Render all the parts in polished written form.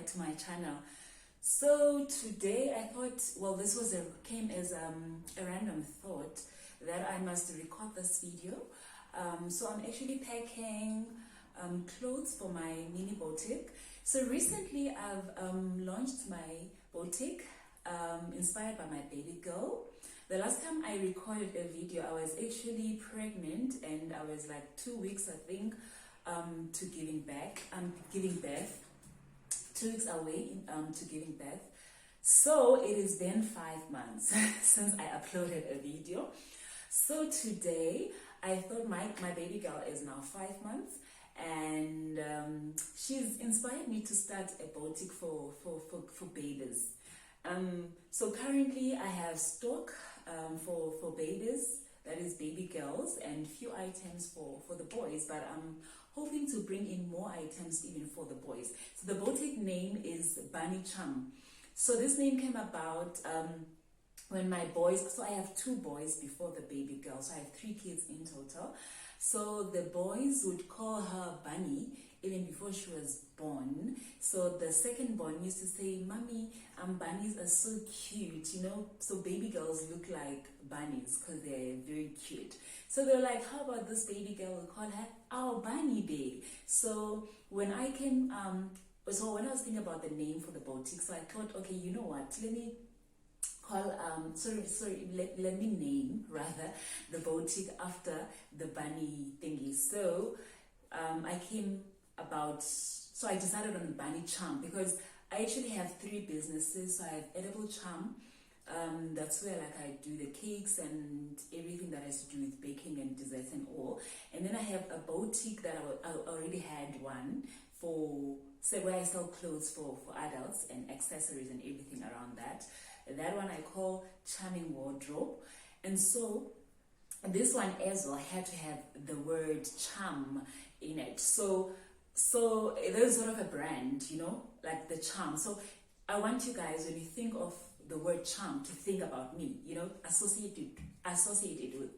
to my channel. So today I thought, well, this came as a random thought that I must record this video. So I'm actually packing clothes for my mini boutique. So recently I've launched my boutique inspired by my baby girl. The last time I recorded a video, I was actually pregnant and I was like 2 weeks, I think, to giving birth. 2 weeks away to giving birth. So it has been 5 months since I uploaded a video. So today I thought my baby girl is now 5 months, and she's inspired me to start a boutique for babies. So currently I have stock for babies, that is baby girls, and few items for the boys, but I'm hoping to bring in more items even for the boys. So the boutique name is Bunny Charm. So this name came about when my boys, so I have 2 boys before the baby girl, so I have 3 kids in total. So the boys would call her Bunny even before she was born. So the second born used to say, "Mommy, bunnies are so cute, you know." So baby girls look like bunnies because they're very cute. So they're like, "How about this baby girl? We'll call her our Bunny Day." So when I came, when I was thinking about the name for the boutique, so I thought, okay, you know what? Let me call let me name rather the boutique after the bunny thingy. So I decided on Bunny Charm because I actually have 3 businesses. So I have Edible Charm, that's where like I do the cakes and everything that has to do with baking and desserts and all. And then I have a boutique that I already had one where I sell clothes for adults and accessories and everything around that. That one I call Charming Wardrobe. And so this one as well had to have the word charm in it. So there's sort of a brand, you know, like the charm. So I want you guys, when you think of the word charm, to think about me, you know, associated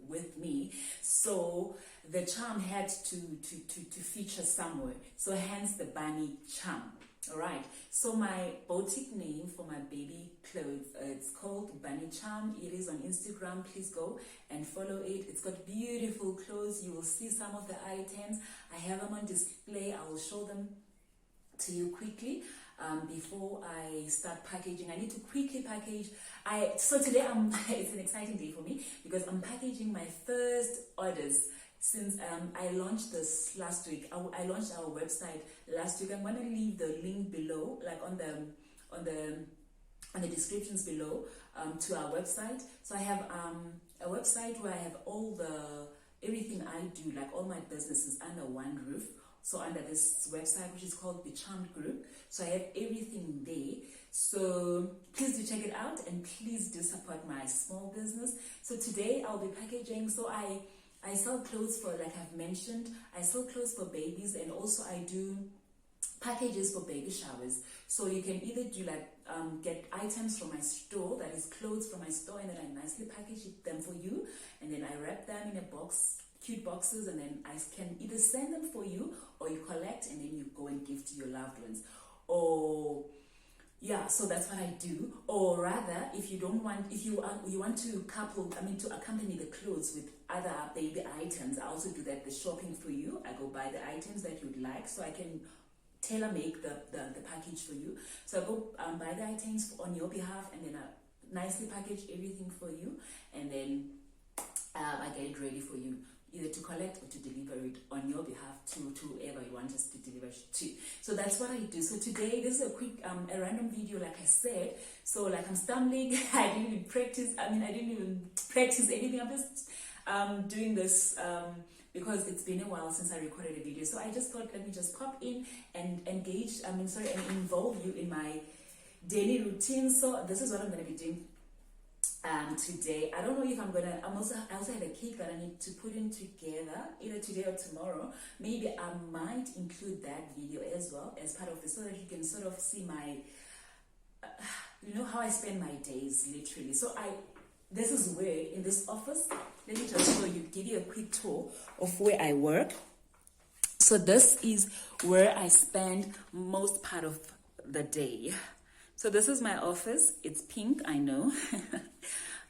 with me. So the charm had to feature somewhere. So hence the Bunny Charm. All right. So my boutique name for my baby clothes, it's called Bunny Charm. It is on Instagram. Please go and follow it. It's got beautiful clothes. You will see some of the items. I have them on display. I will show them to you quickly before I start packaging. I need to quickly package. So today it's an exciting day for me because I'm packaging my first orders. Since I launched this last week, I launched our website last week. I'm going to leave the link below, like on the descriptions below, to our website. So I have a website where I have everything I do, like all my businesses under one roof. So under this website, which is called The Charmed Group. So I have everything there. So please do check it out and please do support my small business. So today I'll be packaging. So I sell clothes for, like I've mentioned, I sell clothes for babies, and also I do packages for baby showers. So you can either do like get items from my store, that is clothes from my store, and then I nicely package them for you, and then I wrap them in a box, cute boxes, and then I can either send them for you, or you collect and then you go and give to your loved ones. Or yeah, so that's what I do. Or rather, if you want to accompany the clothes with other baby items, I also do that, the shopping for you. I go buy the items that you'd like, so I can tailor make the package for you. So I go buy the items on your behalf, and then I nicely package everything for you, and then I get it ready for you, either to collect or to deliver it on your behalf to whoever you want us to deliver to. So that's what I do. So today, this is a quick, a random video, like I said. So like I'm stumbling, I didn't even practice anything. I'm just doing this because it's been a while since I recorded a video. So I just thought, let me just pop in and and involve you in my daily routine. So this is what I'm going to be doing today. I don't know if I also have a cake that I need to put in together, either today or tomorrow. Maybe I might include that video as well as part of this, so that you can sort of see my how I spend my days, literally. So this is where, in this office, let me just give you a quick tour of where I work. So this is where I spend most part of the day. So this is my office. It's pink, I know.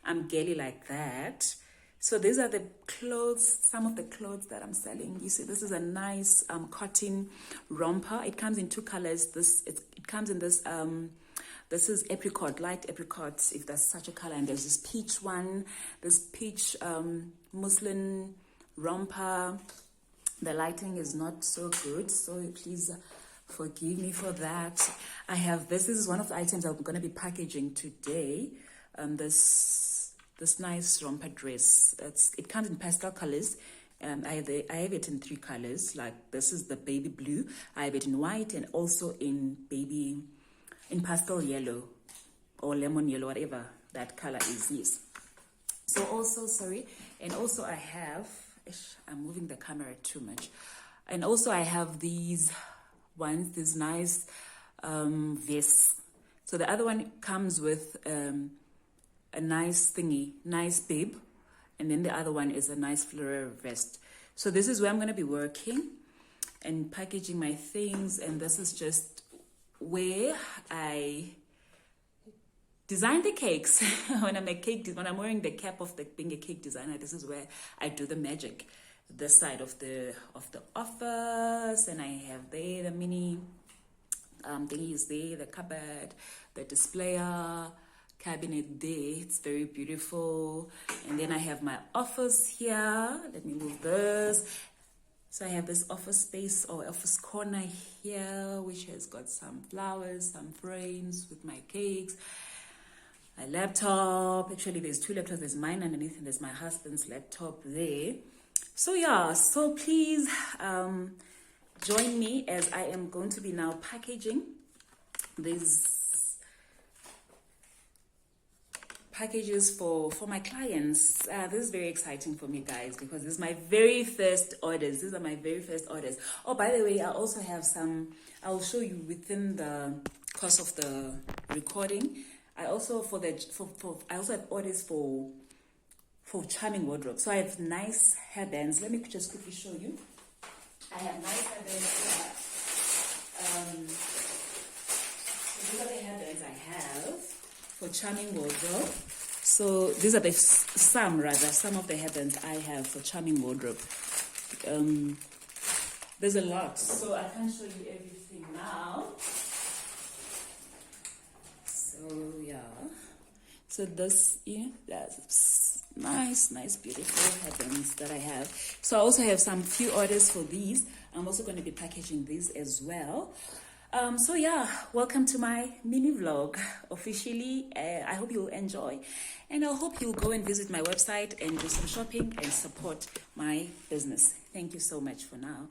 I'm girly like that. So these are the clothes, some of the clothes that I'm selling. You see, this is a nice cotton romper. It comes in two colors. It comes in this this is apricot, light apricot, if there's such a color. And there's this peach one, this peach muslin romper. The lighting is not so good, so please forgive me for that. I have this is one of the items I'm going to be packaging today. This nice romper dress. It comes in pastel colors. I have it in 3 colors. Like this is the baby blue. I have it in white and also in pastel yellow or lemon yellow, whatever that color is. Yes. So also, sorry, and also I have. I'm moving the camera too much. And also I have these ones. These nice vests. So the other one comes with a nice thingy, nice bib, and then the other one is a nice floral vest. So this is where I'm going to be working and packaging my things, and this is just where I design the cakes. When I'm wearing the cap of being a cake designer, this is where I do the magic. This side of the office, and I have there the mini thingies there, the cupboard, the displayer cabinet there. It's very beautiful. And then I have my office here. Let me move this. So I have this office space or office corner here, which has got some flowers, some frames with my cakes, my laptop. Actually, there's 2 laptops. There's mine underneath and there's my husband's laptop there. So yeah, so please join me as I am going to be now packaging these packages for my clients. This is very exciting for me, guys, because this is my very first orders. These are my very first orders. Oh, by the way, I also have some. I'll show you within the course of the recording. I also I also have orders for charming wardrobe. So I have nice hairbands. Let me just quickly show you. I have nice hairbands here. So these are the hairbands I have for charming wardrobe. So these are some of the hairbands I have for charming wardrobe. There's a lot, so I can't show you everything now. So yeah, so this, that's nice beautiful hairbands that I have. So I also have some few orders for these. I'm also going to be packaging these as well. So yeah, welcome to my mini vlog officially. I hope you'll enjoy, and I hope you'll go and visit my website and do some shopping and support my business. Thank you so much for now.